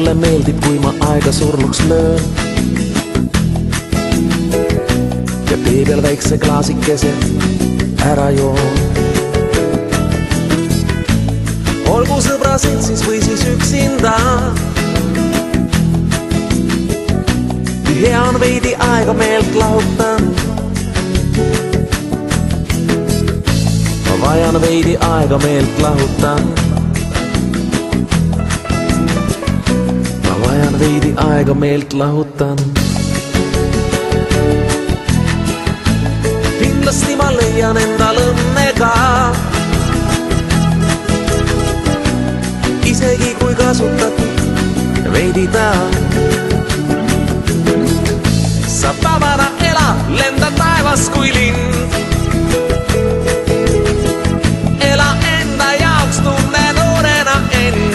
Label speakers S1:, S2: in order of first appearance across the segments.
S1: Mulle meeldib, kui ma aega surnuks löön ja tee peal väikse klaasikese ära joon. Olgu sõbra seltsis või siis üksinda, hea on veidi aega meelt lahutan. Ma vajan veidi aega meelt lahutan. Ma vajan veidi aega meelt lahutan. Kindlasti ma leian endal õnne ka, isegi kui kasutatud veidi ta. Sa vabana ela, lenda taevas kui lind. Ela enda jaoks, tunne noorena end.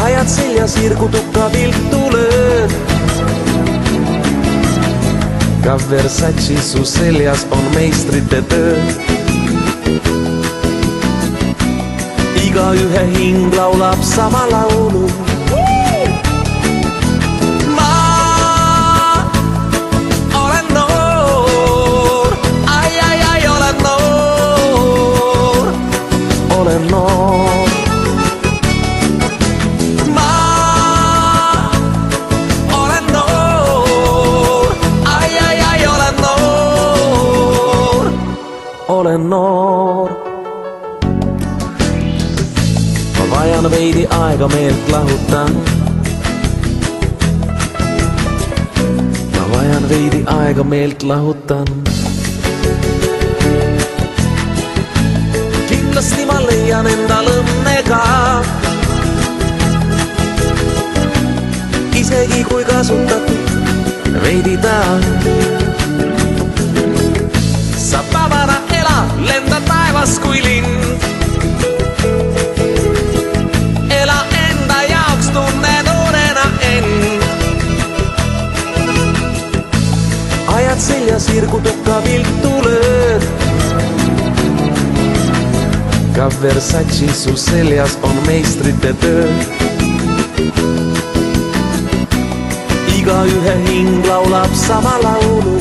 S1: Ajad seljas irgutukka viltu lööd. Ka Versace su seljas on meistrite töö. Igaühe hing laulab sama laulu. Olen noor. Ma olen noor. Ai, ai, ai, olen noor. Olen noor. Ma vajan veidi aega meelt lahutan. Ma vajan veidi aega meelt lahutan. Kindlasti ma leian endal õnne ka, isegi kui kasutatud veidi ta. Sa vabana ela, lenda taevas kui lind. Ela enda jaoks, tunne noorena end. Ajad seljas irgutukka viltu lööd. Ka Versace su seljas on meistrite töö. Igaühe hing laulab sama laulu.